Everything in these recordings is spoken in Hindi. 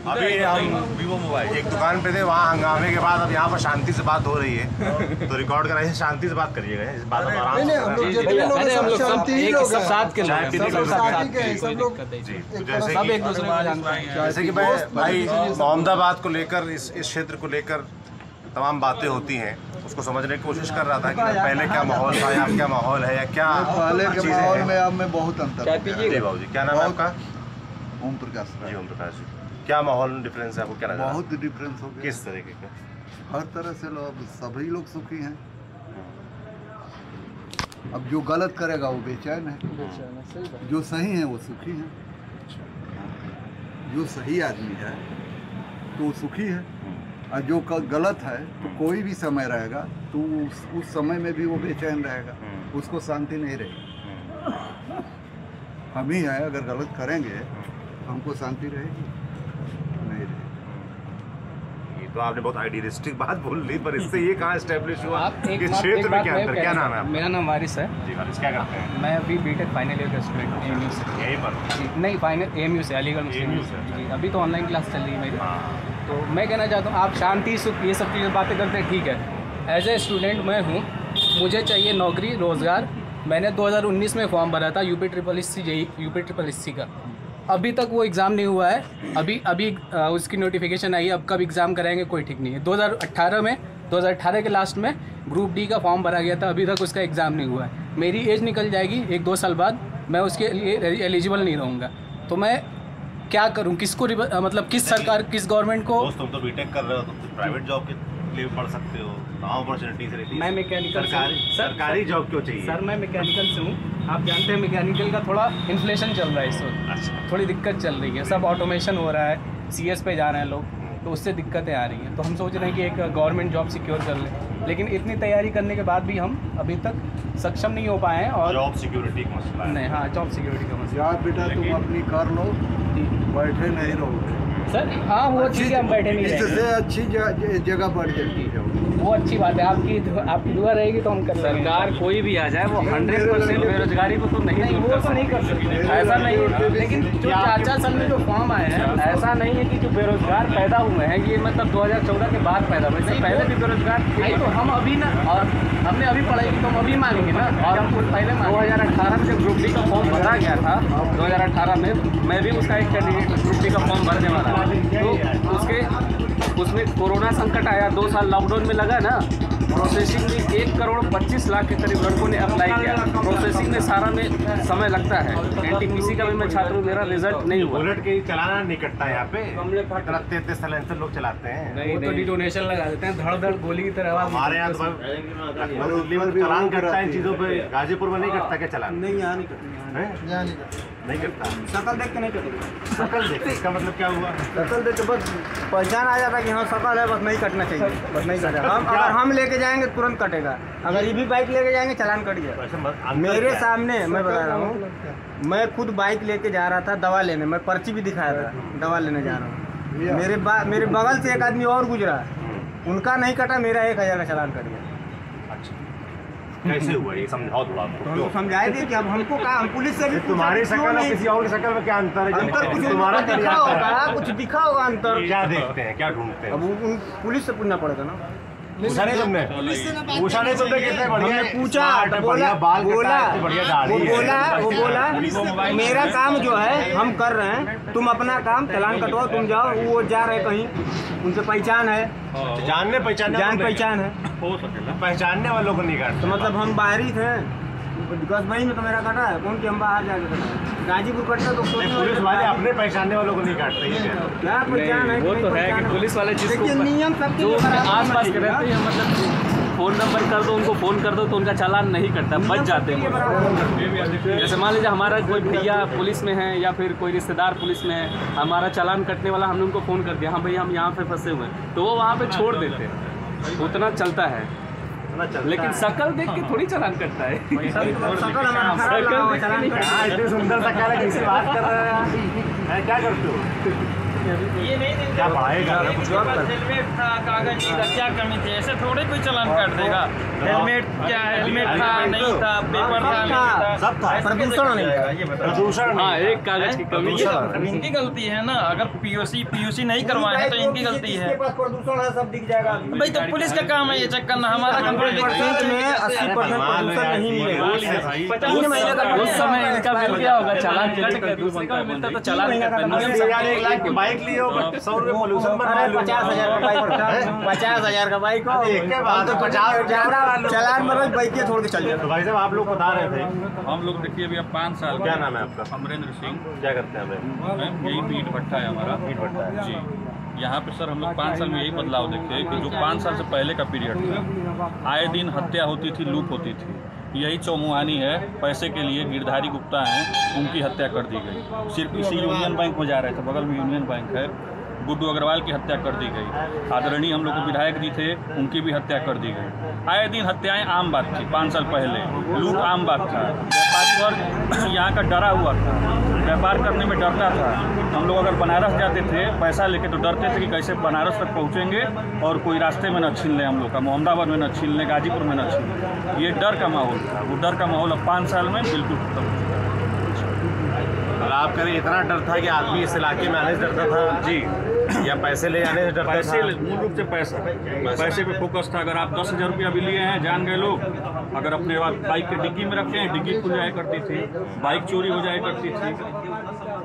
अभी हम वीवो मोबाइल एक दुकान पे थे, वहाँ हंगामे के बाद अब यहाँ पर शांति से बात हो रही है, तो रिकॉर्ड कर रहे हैं। शांति से बात करिएगा, इस बात में आराम से। हम लोग जितने लोग हैं सब शांति ही लोग हैं, साथ के सब शांति के हैं, सब लोग सब एक दूसरे को जानते हैं। जैसे कि भाई मोहम्मदाबाद को लेकर, इस क्षेत्र को लेकर तमाम बातें होती हैं, उसको समझने की कोशिश कर रहा था कि पहले क्या माहौल था, अब क्या माहौल है, या क्या पहले के माहौल में अब में बहुत अंतर है। जी बाबू जी, क्या नाम है आपका? ओम प्रकाश जी ओम प्रकाश जी, क्या माहौल डिफरेंस है आपको, क्या लगा? बहुत डिफरेंस हो गया। किस तरीके का? हर तरह से लोग, सभी लोग सुखी हैं। अब जो गलत करेगा वो बेचैन है, जो सही है वो सुखी है। जो सही आदमी है तो वो सुखी है, और जो गलत है तो कोई भी समय रहेगा तो उस समय में भी वो बेचैन रहेगा, उसको शांति नहीं रहेगी। हम ही है, अगर गलत करेंगे तो हमको शांति रहेगी नहीं रहेगी। तो आपने बहुत आइडियलिस्टिक बात बोल ली, पर इससे ये कहाँ एस्टेब्लिश हुआ कि क्षेत्र में क्या अंतर? क्या नाम है? मेरा नाम वारिस है जी वारिस, क्या करते हैं? मैं अभी बीटेक फाइनल ईयर का स्टूडेंट हूँ एएमयू से। यहीं पर? नहीं, फाइनल एएमयू से, अलीगढ़ मुस्लिम से। जी, अभी तो ऑनलाइन क्लास चल रही है मेरी। तो मैं कहना चाहता हूँ, आप शांति सुख ये सब चीज़ें बातें करते हैं, ठीक है। एज ए स्टूडेंट मैं हूँ, मुझे चाहिए नौकरी रोज़गार। मैंने 2019 में फॉर्म भरा था यूपी का। अभी तक वो एग्ज़ाम नहीं हुआ है। अभी उसकी नोटिफिकेशन आई है, अब कब एग्ज़ाम कराएंगे कोई ठीक नहीं है। 2018 के लास्ट में ग्रुप डी का फॉर्म भरा गया था, अभी तक उसका एग्ज़ाम नहीं हुआ है। मेरी एज निकल जाएगी 1-2 साल बाद, मैं उसके लिए एलिजिबल नहीं रहूँगा। तो मैं क्या करूं, किसको मतलब किस सरकार, किस गवर्नमेंट को? दोस्त तुम तो बीटेक कर रहे हो, तो प्राइवेट जॉब के लिए पढ़ सकते हो, अपॉर्चुनिटीज रहती है। मैं मैकेनिकल, सरकारी जॉब क्यों चाहिए? सर मैं मैकेनिकल से हूँ। आप जानते हैं मैकेनिकल का थोड़ा इन्फ्लेशन चल रहा है इस वक्त। अच्छा। थोड़ी दिक्कत चल रही है, सब ऑटोमेशन हो रहा है, सीएस पे जा रहे हैं लोग, तो उससे दिक्कतें आ रही हैं। तो हम सोच रहे हैं कि एक गवर्नमेंट जॉब सिक्योर कर लें, लेकिन इतनी तैयारी करने के बाद भी हम अभी तक सक्षम नहीं हो पाए हैं। और जॉब सिक्योरिटी का मसला है। नहीं, हाँ, जॉब सिक्योरिटी का मसला। यार बेटा तुम अपनी कर लो, बैठे नहीं रहोगे सर। हाँ, वो ठीक है, हम बैठे नहीं रहेंगे। इससे अच्छी जगह बढ़ जाएगी, वो अच्छी बात है। आपकी दुआ रहेगी तो हम कर लेंगे। सरकार कोई भी आ जाए वो 100% बेरोजगारी को तो नहीं वो तो नहीं कर सकते, ऐसा नहीं है। लेकिन जो 4 साल में जो फॉर्म आए हैं, ऐसा नहीं है कि जो बेरोजगार पैदा हुए हैं ये मतलब 2014 के बाद पैदा हुए, इससे पहले भी बेरोजगार नहीं। तो हम अभी ना, और हमने अभी पढ़ाई की तो हम अभी मांगेंगे ना, और हम पहले 2018 में जब ग्रुप डी का फॉर्म भरा गया था, 2018 में मैं भी उसका एक कैंडिडेट ग्रुप डी का फॉर्म भरने वाला था। तो उसमें कोरोना संकट आया, 2 साल लॉकडाउन में लगा ना। प्रोसेसिंग में 1,25,00,000 के करीब लड़कों ने अप्लाई किया। प्रोसेसिंग में सारा में समय लगता है। एनटीपीसी का भी मैं छात्र हूँ, मेरा रिजल्ट नहीं हुआ। बुलेट के चलाना नहीं कटता यहाँ पे, 33 साइलेंसर लोग चलाते हैं। वो तो डिटोनेशन लगा देते हैं, धड़ धड़ गोली की तरह। हमारे यहाँ तो दिल्ली में चलान कटता है इन चीज़ों पे, गाजीपुर में नहीं कटता क्या चलान? नहीं, यहाँ नहीं करती, नहीं करता। शकल देख के नहीं कटेगी। शकल देख, इसका मतलब क्या हुआ? शकल देख के बस पहचान आ जाता है कि हाँ शकल है, बस नहीं कटना चाहिए, बस नहीं कटेगा। अगर हम लेके जाएंगे तुरंत कटेगा, अगर ये भी बाइक लेके जाएंगे चालान कट गया। मेरे सामने मैं बता रहा हूँ, मैं खुद बाइक लेके जा रहा था दवा लेने, मैं पर्ची भी दिखाया था, दवा लेने जा रहा हूँ। मेरे बगल से एक आदमी और गुजरा, उनका नहीं कटा, मेरा 1,000 का चालान कट गया। कैसे हुआ ये समझाओ थोड़ा। तो हमको समझाए थे कि अब हमको कहा, हम पुलिस से भी तुम्हारी शक्ल और किसी और की शक्ल में क्या अंतर है? अंतर कुछ तुम्हारा दिखा होगा, कुछ दिखा होगा अंतर। क्या देखते हैं, क्या ढूंढते हैं? अब उन पुलिस से पूछना पड़ेगा ना। पूछा नहीं तुमने? पूछा नहीं तुमने? कितने बढ़िया पूछा, बढ़िया बाल, बढ़िया दाढ़ी, वो बोला मेरा काम जो है हम कर रहे हैं, तुम अपना काम चालान कटवाओ, तुम जाओ। वो जा रहे कहीं, उनसे पहचान है, जान पहचान है, हो सके पहचानने वालों को नहीं काटते। तो मतलब हम बाहरी थे, गसबई में तो मेरा कटा है, कौन कि हम बाहर जाके कटा। गाजीपुर कटता तो पुलिस वाले अपने पहचानने वालों को नहीं काटते। क्या पहचान है? वो तो है कि पुलिस वाले जिसको नियम सबके आस पास के रहते हैं, मतलब फ़ोन नंबर कर दो, उनको फ़ोन कर दो तो उनका चालान नहीं कटता, बच जाते हैं। जैसे मान लीजिए हमारा कोई भैया पुलिस में है या फिर कोई रिश्तेदार पुलिस में है, हमारा चालान कटने वाला, हमने उनको फ़ोन कर दिया, हाँ भैया हम यहाँ पे फंसे हुए हैं, तो वो वहाँ पे छोड़ देते हैं। उतना चलता है, लेकिन शकल देख के थोड़ी चालान कटता है। शकल हमारा इतनी सुंदर शकल है, किसी बात कर रहे हैं, क्या करते हो? ये नहीं देंगे। क्या पढ़ाई कर रहे हैं? कुछ नहीं पता। हेलमेट था, कागज नहीं था, क्या कमी थी? ऐसे थोड़े कोई चालान काट देगा। हेलमेट क्या, हेलमेट था नहीं था, पेपर था नहीं था, सब था। प्रदूषण नहीं था, ये बताओ। प्रदूषण हाँ, एक कागज की कमी है। अब इनकी गलती है ना, अगर पीयूसी नहीं करवाए हैं तो इनकी गलती है। प्रदूषण है, सब दिख जाएगा। भाई तो पुलिस का काम है ये चेक करना, हमारा काम में 80% प्रदूषण नहीं मिलेगा। उस समय इनका मिल गया होगा चालान कट के, दूसरे का मिलता तो चालान करता। यार 1 लाख की बाइक ली हो, 100 रुपये पोल्यूशन बना लो। 50,000 का बाइक, 50,000 का बाइक हो, एक के बाद तो 50 चालान मरो, बाइक छोड़ के चल जाए। तो भाई साहब आप लोग बता रहे थे, हम लोग देखिए अभी अब 5 साल क्या नाम है आपका? अमरेंद्र सिंह। क्या करते हैं आप? यही ईंट भट्टा है हमारा। ईंट भट्टा है। जी, यहाँ पे सर हम लोग 5 साल में यही बदलाव देखे कि जो 5 साल से पहले का पीरियड था, आए दिन हत्या होती थी, लूट होती थी। यही चौमुहानी है, पैसे के लिए गिरधारी गुप्ता हैं, उनकी हत्या कर दी गई। सिर्फ इसी यूनियन बैंक में जा रहे थे, बगल में यूनियन बैंक है, गुड्डू अग्रवाल की हत्या कर दी गई। आदरणीय हम लोग के विधायक जी थे, उनकी भी हत्या कर दी गई। आए दिन हत्याएं आम बात थी 5 साल पहले, लूट आम बात था। व्यापारी वर्ग यहाँ का डरा हुआ था, व्यापार करने में डरता था। हम लोग अगर बनारस जाते थे पैसा लेके तो डरते थे कि कैसे बनारस तक पहुँचेंगे और कोई रास्ते में न छीन ले हम लोग का, मोहम्मदाबाद में न छीन ले, गाजीपुर में न छीन ले। ये डर का माहौल था। वो डर का माहौल अब 5 साल में बिल्कुल खत्म हो चुका है। और आप करें इतना डर था कि आदमी इस इलाके में आने से डरता था जी, या पैसे ले जाने से डरता पैसे था? मूल रूप से पैसे पे फोकस था। अगर आप 10,000 रुपया भी लिए हैं, जान गए लोग, अगर अपने बाइक के डिग्गी में रखे हैं, डिग्गी खुल जाया करती थी, बाइक चोरी हो जाया करती थी,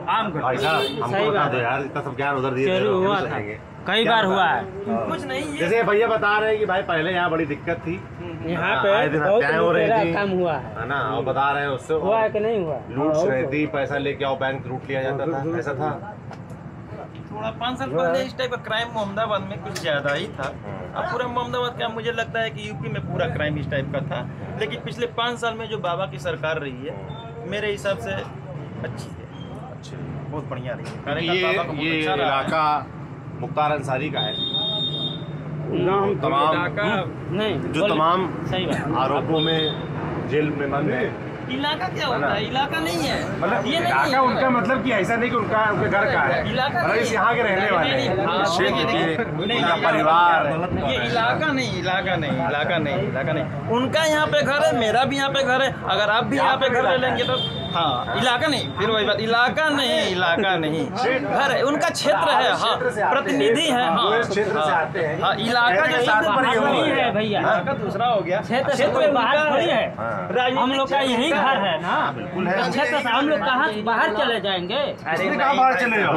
आम भाई साहब हमको बता दो यार, इतना सब ज्ञान उधर दिए थे, कई बार हुआ है। कुछ नहीं है। जैसे भैया बता रहे हैं कि भाई पहले यहाँ बड़ी दिक्कत थी, यहाँ पे आए दिन बहुत हत्याएं हो रही थी, काम हुआ है ना? और बता रहे हैं उससे हुआ है कि नहीं हुआ? लूट रही थी, पैसा लेके आओ बैंक लूट लिया जाता था, ऐसा था? थोड़ा 5 साल पहले इस टाइप का क्राइम मोहम्मदाबाद में कुछ ज़्यादा ही था। अब पूरा मोहम्मदाबाद का मुझे लगता है कि यूपी में पूरा क्राइम इस टाइप का था। लेकिन पिछले 5 साल में जो बाबा की सरकार रही है, मेरे हिसाब से अच्छी है, अच्छी बहुत बढ़िया रही है। कार्यकाल बाबा का बहुत ये अच्छा रहा है। इलाका मुख्तार अंसारी का है। तमाम नहीं जो तमाम सही बात। आरोपों में जेल में बंद है। इलाका क्या होता है? इलाका नहीं है, मतलब ये नहीं इलाका है। उनका मतलब कि ऐसा नहीं कि उनका उनके घर का है, इलाका मतलब इस यहाँ के रहने वाले हैं, क्षेत्र के, उनका परिवार। ये इलाका नहीं, इलाका नहीं, इलाका नहीं, इलाका नहीं। उनका यहाँ पे घर है, मेरा भी यहाँ पे घर है। अगर आप भी यहाँ पे घर ले लेंगे तो हाँ, इलाका नहीं, फिर वही बात, इलाका नहीं, इलाका नहीं, घर है, उनका क्षेत्र है। हाँ, प्रतिनिधि है। हाँ, क्षेत्र से आते हैं। हाँ, इलाका जो शब्द पर नहीं है भैया, इलाका दूसरा हो गया। क्षेत्र से कोई बाहर थोड़ी है, हम लोग का यही घर है ना। बिल्कुल है। क्षेत्र से हम लोग कहाँ बाहर चले जाएंगे? इसमें कहाँ बाहर चले जाओ?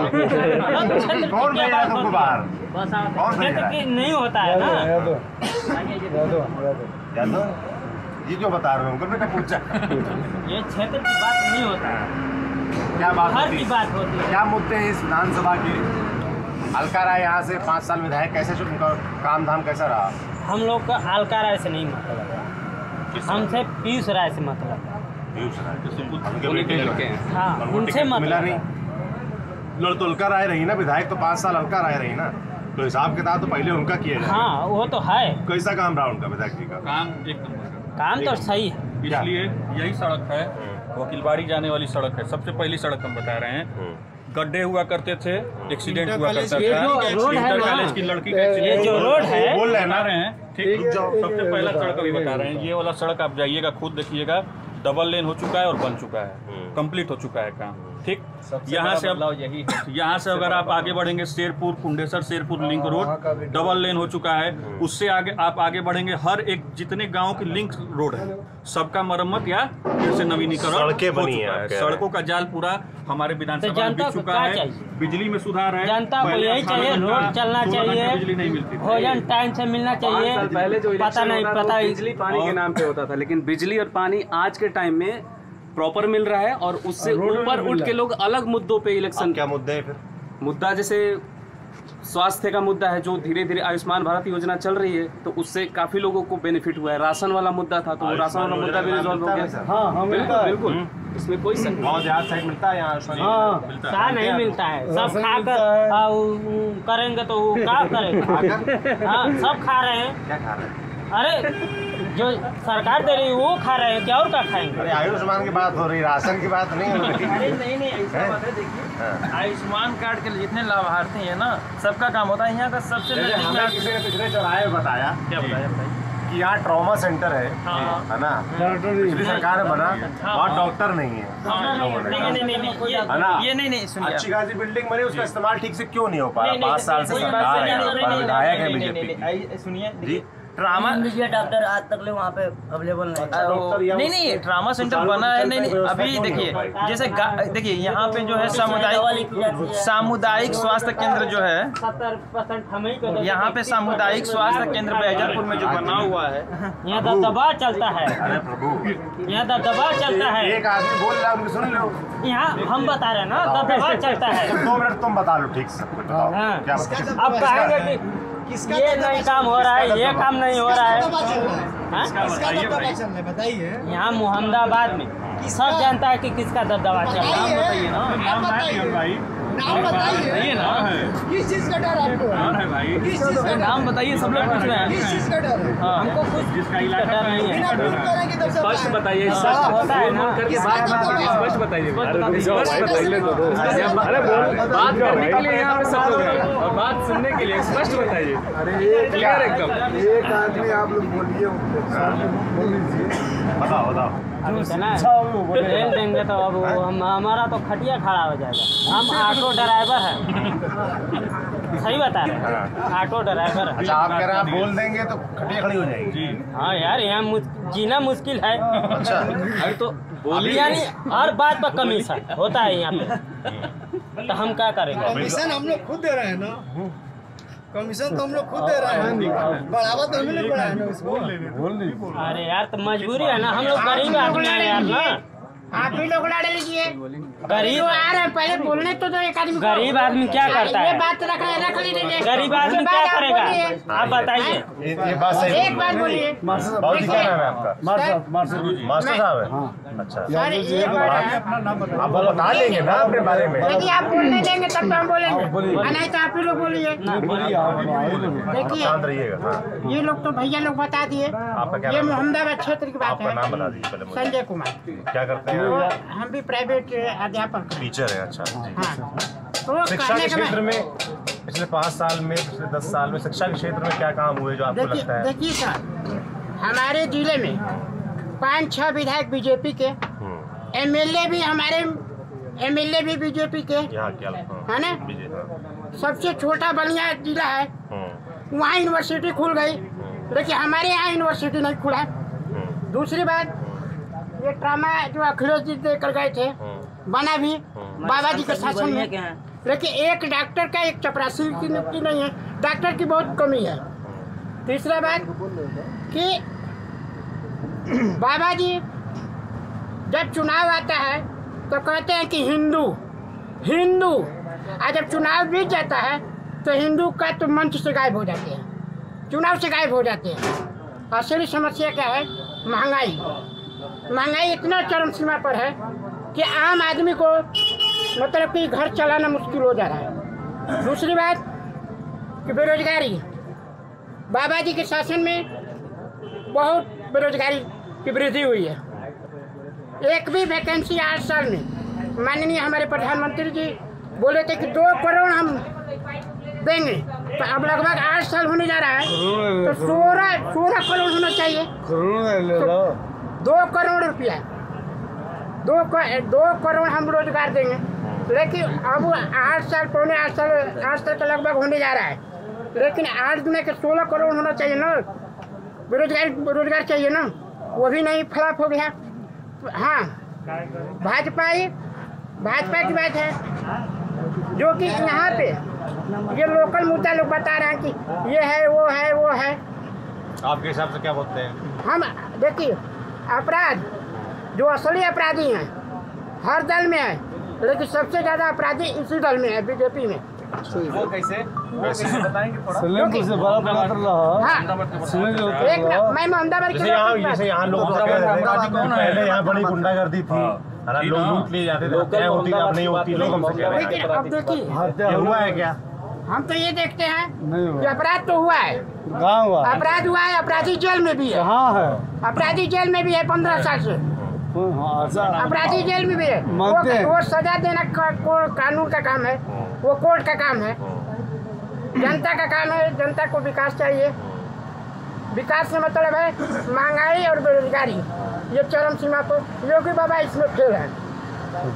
कौन भेज रहा है तुमको बाहर? बस कौन भेज क्षेत्र रहा की नहीं होता है ना। है? ये क्यों बता रहे हो? उनको मैंने पूछा ये क्षेत्र की बात नहीं होता है, क्या बात घर होती की है? बात होती है। क्या मुद्दे हैं इस विधानसभा के? अलका राय यहाँ से 5 साल विधायक, कैसे उनका काम धाम कैसा रहा? हम लोग का अलका राय से नहीं मतलब है, हमसे पीयूष राय से मतलब है। पीयूष राय उनके उन्हीं के बेटे लड़के हैं। हाँ, उनको उनसे टिकट मतलब मिला है। नहीं। लड़ तो अलका राय रही ना विधायक, तो 5 साल अलका राय रही ना, तो हिसाब किताब तो पहले उनका किया जाए। हाँ वो तो है, कैसा काम रहा उनका विधायक जी का? काम एक नंबर का। काम तो सही है। इसलिए यही सड़क है, वकीलबाड़ी जाने वाली सड़क है, सबसे पहली सड़क हम बता रहे हैं। गड्ढे हुआ करते थे, एक्सीडेंट हुआ करता ये जो था, रोड है इंटर ना, कॉलेज की लड़की का ये एक्सीडेंट जो रोड है, बोल रहे हैं बता ना, रहे हैं। ठीक, सबसे पहला सड़क अभी बता रहे हैं। ये वाला सड़क आप जाइएगा, खुद देखिएगा, डबल लेन हो चुका है और बन चुका है, कंप्लीट हो चुका है काम। ठीक, यहाँ से अब यही है। यहाँ से अगर आप आगे बढ़ेंगे, Sherpur Kundesar Sherpur link road double lane हो चुका है। उससे आगे आप आगे बढ़ेंगे, हर एक जितने गांव की लिंक रोड है सबका मरम्मत या फिर से नवीनीकरण सड़कें हो बनी चुका हैं, है। आप कह रहे हैं। सड़कों का जाल पूरा हमारे विधानसभा में जनता बिक को चुका क्या है। चाहिए? बिजली में सुधार है। जनता को पहले यही 18 चाहिए, घंटा, रोड चलना 16 घंटा चाहिए, बिजली नहीं मिलती थी। भोजन टाइम से मिलना 5 साल चाहिए। पहले जो पता इलेक्शन नहीं, होता था, पता वो ही बिजली पानी के नाम पे होता था, लेकिन बिजली और पानी आज के टाइम में प्रॉपर मिल रहा है और उससे ऊपर उठ के लोग अलग मुद्दों पे इलेक्शन। क्या मुद्दे हैं फिर? मुद्दा जैसे स्वास्थ्य का मुद्दा है, जो धीरे धीरे आयुष्मान भारत योजना चल रही है, तो उससे काफी लोगों को बेनिफिट हुआ है। राशन वाला मुद्दा था, तो वो राशन वाला मुद्दा भी रिजॉल्व हो गया। हाँ बिल्कुल बिल्कुल, इसमें कोई शक नहीं। बहुत ज्यादा साइड मिलता है यहाँ? हाँ, क्या नहीं मिलता है, सब खाकर करेंगे तो वो क्या करेंगे? हाँ, सब खा रहे हैं। क्या खा रहे हैं? अरे जो सरकार दे रही है वो खा रहे हैं, क्या और क्या खाएंगे? अरे आयुष्मान की बात हो रही, राशन की बात नहीं हो रही। अरे नहीं ऐसा बात है। देखिए आयुष्मान कार्ड के जितने लाभार्थी हैं ना, सबका काम होता है। यहाँ का सबसे किसी ने पिछले चौराहे में बताया क्या बताया भाई कि यहाँ ट्रॉमा सेंटर है, है ना, पिछली सरकार में बना, वहाँ डॉक्टर नहीं है। नहीं है ना? ये नहीं सुनिए, अच्छी खासी बिल्डिंग बनी, उसका इस्तेमाल ठीक से क्यों नहीं हो पा रहा? 5 साल से सरकार है, विधायक है बीजेपी। सुनिए ट्रामा डॉक्टर आज तक ले वहाँ पे अवेलेबल नहीं ट्रामा सेंटर बना है। नहीं अभी देखिए, जैसे देखिए यहाँ पे जो है सामुदायिक स्वास्थ्य केंद्र जो है, 70% यहाँ पे सामुदायिक स्वास्थ्य केंद्र बैजलपुर में जो बना हुआ है, यहाँ दबदबा चलता है। अरे प्रभु, यहाँ दबदबा चलता है। एक आदमी बोल रहा है, उनको सुन लो। यहाँ हम बता रहे हैं ना, दबदबा चलता है। 2 मिनट तुम बता लो ठीक से। हाँ। क्या बताओ? अब कहेंगे कि ये नहीं काम हो रहा है, ये काम नहीं हो रहा है। बताइए यहाँ मोहम्मदाबाद में सब जानता है कि किसका दबदबा चल रहा है। बताइए ना, नाम बताइए ना, किस चीज का डर आपको है? किस चीज का नाम बताइए, सब लोग पूछ रहे हैं। किस चीज का डर है? हमको कुछ जिसका का इलाका डर नहीं बिना है। प्रूफ करेंगे तब सब स्पष्ट बताइए, होता है ना। करके बात स्पष्ट बताइए। अरे बात करने के लिए यहाँ पे सब लोग हैं और बात सुनने के लिए स्पष्ट बताइए। क्लियर एकदम। एक आदमी आप लोग बोलिए, बोल लीजिए। बताओ। रेल देंगे तो अब हमारा तो खटिया खड़ा हो जाएगा। हम ऑटो ड्राइवर हैं, सही बता रहे हैं, ऑटो ड्राइवर है। अच्छा, आप कह रहे हैं आप बोल देंगे तो खटिया खड़ी हो जाएगी? हाँ यार, यहाँ जीना मुश्किल है। अच्छा, अरे तो बोलिए। यानी हर बात पर कमीशन होता है यहाँ पे, तो हम क्या करेंगे? कमीशन हम लोग खुद दे रहे हैं ना, कमीशन तो हम लोग खुद दे रहे हैं, बढ़ावा तो हमें नहीं बढ़ाया है ना उसको। अरे यार, तो मजबूरी है ना, हम लोग गरीब आदमी हैं यार ना। आप भी लोग लड़ लीजिए। गरीब आ रहे हैं, पहले बोलने तो दो एक आदमी को। गरीब आदमी क्या करता ये है? बात रख लीजिए। गरीब आदमी क्या करेगा? आप बताइए। ये बात सही एक बात बोलिए। बहुत ही क्या नाम है आपका? मास्टर साहब है। अच्छा, सर एक बात है, आप बता देंगे ना अपने बारे में। यदि आप बोलने देंगे तब तो हम बोलेंगे, नहीं तो आप ही लोग बोलिए। देखिए शांत रहिएगा। हाँ, ये लोग तो भैया लोग बता दिए। आपका क्या ये नाम है? मोहम्मदाबाद क्षेत्र की बात आपका नाम है। बता दीजिए पहले मुझे। संजय कुमार। क्या करते हैं? हम भी प्राइवेट अध्यापक हैं। टीचर है। अच्छा, हाँ, तो शिक्षा कहने के का क्षेत्र में पिछले 5 साल में, पिछले 10 साल में शिक्षा के क्षेत्र में क्या काम हुए जो आपको लगता है? देखिए सर, हमारे जिले में 5-6 विधायक बीजेपी के, एमएलए भी हमारे एमएलए भी बीजेपी के, यहाँ क्या है ना। बीजेपी सबसे छोटा बलिया जिला है, वहाँ यूनिवर्सिटी खुल गई, लेकिन हमारे यहाँ यूनिवर्सिटी नहीं खुला। दूसरी बात, ये ट्रामा जो अखिलेश जी देकर गए थे, बना भी बाबा जी के शासन में, लेकिन एक डॉक्टर का, एक चपरासी की नियुक्ति नहीं है। डॉक्टर की बहुत कमी है। तीसरा बात कि बाबा जी जब चुनाव आता है तो कहते हैं कि हिंदू, और जब चुनाव बीत जाता है तो हिंदू का तो मंच से गायब हो जाते हैं, चुनाव से गायब हो जाते हैं। असली समस्या क्या है? महंगाई इतना चरम सीमा पर है कि आम आदमी को मतलब कि घर चलाना मुश्किल हो जा रहा है। दूसरी बात कि बेरोजगारी, बाबा जी के शासन में बहुत बेरोजगारी की वृद्धि हुई है। एक भी वैकेंसी 8 साल में, माननीय हमारे प्रधानमंत्री जी बोले थे कि 2 करोड़ हम देंगे, तो अब लगभग 8 साल होने जा रहा है, तो 16 करोड़ होना चाहिए। 2 करोड़ रुपया, 2 करोड़ हम रोजगार देंगे, लेकिन अब 8 साल, पौने 8 साल के लगभग होने जा रहा है, लेकिन 8 दुना के 16 करोड़ होना चाहिए ना। रोजगार चाहिए ना, वो भी नहीं, फ्लॉप हो गया। हाँ, भाजपा की बात है, जो कि यहाँ पे ये लोकल मुद्दा लोग बता रहे हैं कि ये है, वो है। आपके हिसाब से क्या बोलते हैं? हम देखिए, अपराध जो असली अपराधी हैं हर दल में है, लेकिन सबसे ज़्यादा अपराधी इसी दल में है, बीजेपी में। वो कैसे बताएंगे थोड़ा? हाँ, एक मैं मोहम्मदाबाद जैसे यहाँ लोग पहले यहाँ बड़ी गुंडागर्दी थी, लोग लूट लिए जाते थे, क्या होती अब नहीं होती, लोग हमसे कह रहे हैं। अब देखिए, ये हुआ है क्या? हम तो ये देखते हैं कि अपराध तो हुआ है, अपराध हुआ है, अपराधी जेल में भी है। हाँ है, अपराधी जेल में भी है 15 साल से, अपराधी जेल में भी है। वो सजा देना कानून का काम है, वो कोर्ट का काम है। जनता का काम है, जनता को विकास चाहिए। विकास से मतलब है महंगाई और बेरोजगारी, ये चरम सीमा पर योगी बाबा इसमें फेल है।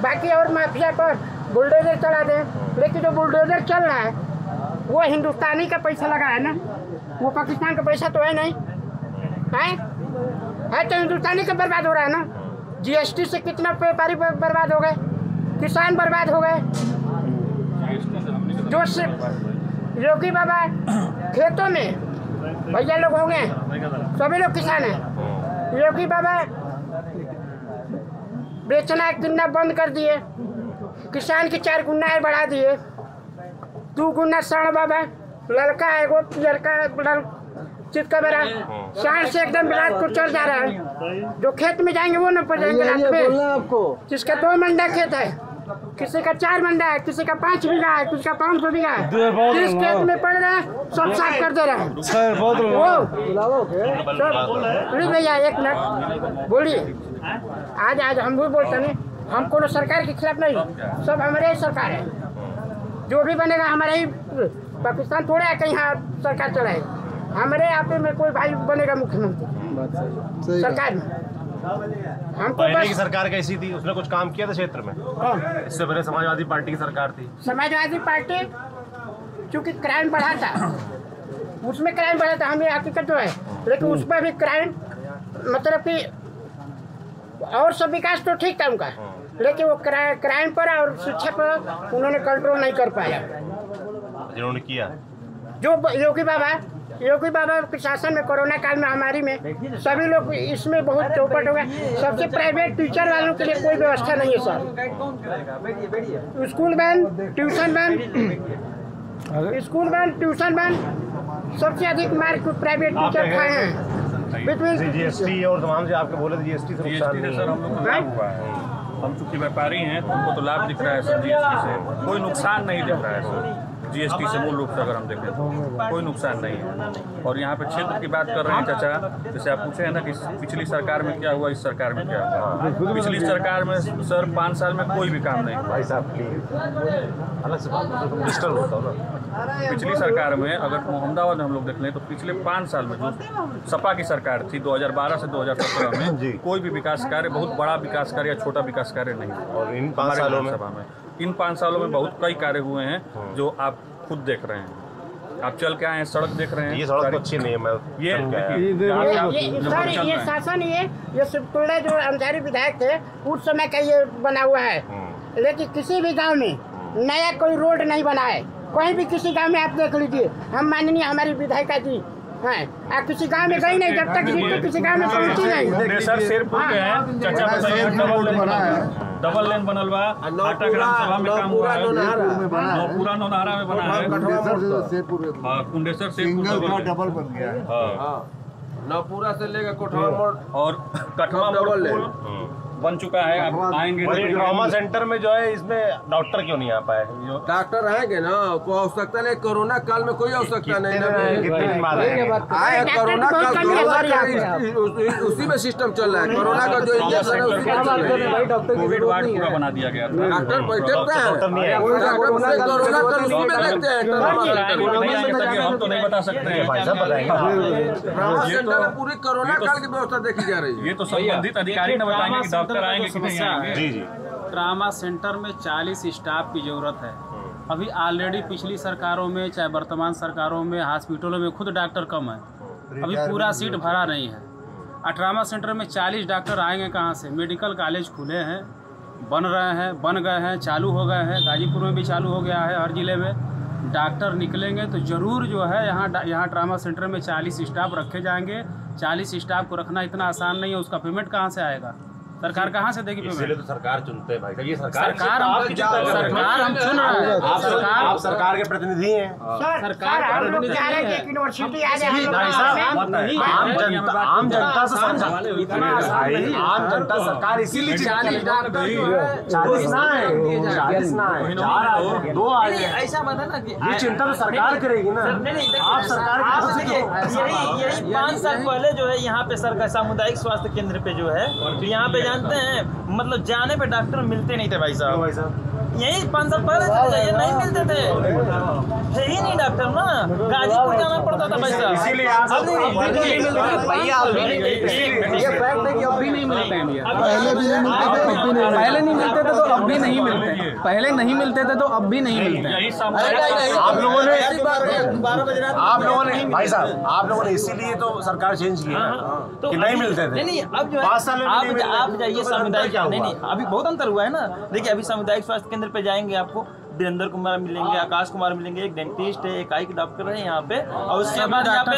बाकी और माफिया पर बुलडोजर चला दें, लेकिन जो बुलडोजर चल रहा है वो हिंदुस्तानी का पैसा लगा है ना, वो पाकिस्तान का पैसा तो है नहीं, है तो हिंदुस्तानी का बर्बाद हो रहा है ना। जीएसटी से कितना व्यापारी बर्बाद हो गए, किसान बर्बाद हो गए। जो योगी बाबा खेतों में भैया लोग हो गए, सभी लोग किसान हैं। योगी बाबा बेचना कितना बंद कर दिए, किसान की 4 गुना बढ़ा दिए, 2 गुना साढ़ बाबा लड़का है वो लड़का चित्का बड़ा शान से एकदम बिलासपुर चल जा रहा है। जो खेत में जाएंगे वो न पड़ जाएंगे रात में। जिसका 2 मंडा खेत है, किसी का 4 मंडा है, किसी का 5 बीघा है, किसी का 500 बीघा है, जिस खेत में पड़ रहा है सब साफ कर दे रहे हैं। भैया 1 मिनट बोलिए। आज हम भी बोलते नहीं, हम कोनो सरकार के खिलाफ नहीं, सब हमारे ही सरकार है। जो भी बनेगा हमारे ही, पाकिस्तान थोड़ा है कहीं सरकार चलाए, हमारे यहाँ पे में कोई भाई बनेगा मुख्यमंत्री सरकार में। हमको पहले की सरकार कैसी थी, उसने कुछ काम किया था क्षेत्र में? इससे पहले समाजवादी पार्टी की सरकार थी। समाजवादी पार्टी चूंकि क्राइम बढ़ा था, उसमें क्राइम बढ़ा था, हमें हकीकत जो है, लेकिन उस पर भी क्राइम मतलब कि और सब विकास तो ठीक था उनका, लेकिन वो क्राइम पर और शिक्षा पर उन्होंने कंट्रोल नहीं कर पाया। जिन्होंने किया जो योगी बाबा के शासन में कोरोना काल में हमारी में सभी लोग इसमें बहुत चौपट हो गए। सबसे प्राइवेट टीचर वालों के लिए कोई व्यवस्था नहीं है सर। स्कूल बंद, ट्यूशन बंद, स्कूल बंद, ट्यूशन बंद, सबसे अधिक मार प्राइवेट टीचर खाए हैं। जीएसटी और तमाम जो आपके बोले जीएसटी से नुकसान नहीं सर हम लोग को लाभ हुआ है। हम चूँकि व्यापारी हैं तो हमको तो लाभ दिख रहा है सर। जीएसटी से कोई नुकसान नहीं दिख रहा है सर। जीएसटी से मूल रूप से अगर हम देखें तो कोई नुकसान नहीं है। और यहाँ पे क्षेत्र की बात कर रहे हैं चाचा, जैसे आप पूछे हैं ना कि पिछली सरकार में क्या हुआ, इस सरकार में क्या हुआ। पिछली सरकार में सर 5 साल में कोई भी काम नहीं। भाई साहब अलग से डिस्टर्ब होता हो ना। पिछली सरकार में अगर मोहम्मदाबाद में हम लोग देख लें तो पिछले 5 साल में जो सपा की सरकार थी 2012 से 2017 में कोई भी विकास कार्य, बहुत बड़ा विकास कार्य या छोटा विकास कार्य नहीं। और इन 5 सालों में इन 5 सालों में बहुत कई कार्य हुए हैं जो आप खुद देख रहे हैं। आप चल के आए हैं, सड़क देख रहे हैं। ये सड़क तो अच्छी नहीं है। मैं ये शासन ये सिपकुल्ला जो अंसारी विधायक थे उस समय का ये बना हुआ है, लेकिन किसी भी गांव में नया कोई रोड नहीं बना है। कहीं भी किसी गांव में आप देख लीजिए, हम माननीय हमारी विधायिका जी हैं, आप किसी गांव में गई नहीं, जब तक किसी गांव में पहुंची नहीं। सर शेरपुर के हैं चाचा, डबल लेन बनल बा, आटा ग्राम सभा में काम हुआ है, पूरा नौनहरा में बना है, कुंडेसर शेरपुर डबल बन गया है, नौपूरा से लेकर कोठवा मोड़ और कठवा मोड़ बन चुका है। आप आएंगे ट्रॉमा सेंटर में जो है, इसमें डॉक्टर क्यों नहीं आ पाए? डॉक्टर आएंगे ना, कोई आवश्यकता नहीं। कोरोना काल में कोई आवश्यकता नहीं आए। कोरोना काल उसी में सिस्टम चल रहा है। कोरोना का जो इंजेक्शन है उसी में कोविड वार्ड पूरा बना दिया गया। डॉक्टर बैठे हैं, कोरोना काल उसी में देखते हैं। हम तो नहीं बता सकते हैं, ट्रॉमा सेंटर में पूरी कोरोना काल की व्यवस्था देखी जा रही है। ये तो संबंधित अधिकारी ने बताएंगे कि डॉक्टर आएंगे कि नहीं आएंगे। जी जी। ट्रामा सेंटर में 40 स्टाफ की ज़रूरत है। अभी ऑलरेडी पिछली सरकारों में चाहे वर्तमान सरकारों में हॉस्पिटलों में खुद डॉक्टर कम है, अभी पूरा सीट भरा नहीं है। ट्रामा सेंटर में 40 डॉक्टर आएंगे कहाँ से? मेडिकल कॉलेज खुले हैं, बन रहे हैं, बन गए हैं, चालू हो गए हैं, गाजीपुर में भी चालू हो गया है, हर ज़िले में डॉक्टर निकलेंगे तो ज़रूर जो है यहाँ ट्रामा सेंटर में 40 स्टाफ रखे जाएंगे। 40 स्टाफ को रखना इतना आसान नहीं है, उसका पेमेंट कहाँ से आएगा? सरकार कहाँ से देगी पेमेंट? इसलिए तो सरकार चुनते हैं भाई। ये सरकार हम चुन रहे हैं। आप सरकार के प्रतिनिधि हैं। सरकार हम लोग चाह रहे हैं कि यूनिवर्सिटी आ जाए आम जनता से आम जनता सरकार इसीलिए 40 ना है 2 आ गए। ऐसा बात है ना कि ये चिंता तो सरकार करेगी ना। आप सरकार यही 5 साल पहले जो है यहाँ पे सरकार सामुदायिक स्वास्थ्य केंद्र पे जो है यहाँ पे जानते हैं मतलब जाने पे डॉक्टर मिलते नहीं थे भाई साहब। यही 5 साल पहले चले जाइए नहीं मिलते थे, है ही नहीं डॉक्टर ना, गाजीपुर जाना पड़ता था भाई साहब। इसीलिए अभी नहीं मिलते हैं भैया, पहले नहीं मिलते थे तो अब भी नहीं मिलते हैं, पहले नहीं मिलते थे तो अब भी नहीं मिलते हैं। आप लोगों ने भाई साहब आप लोगों ने इसीलिए तो सरकार चेंज की तो कि नहीं मिलते थे। नहीं अब जो 5 साल में आप जाइए सामुदायिक, नहीं अभी बहुत अंतर हुआ है ना। देखिए अभी सामुदायिक स्वास्थ्य केंद्र पे जाएंगे आपको वीरेंद्र कुमार मिलेंगे, आकाश कुमार मिलेंगे, एक डेंटिस्ट है, एक आई के डॉक्टर है यहाँ पे, और उसके बाद यहाँ पे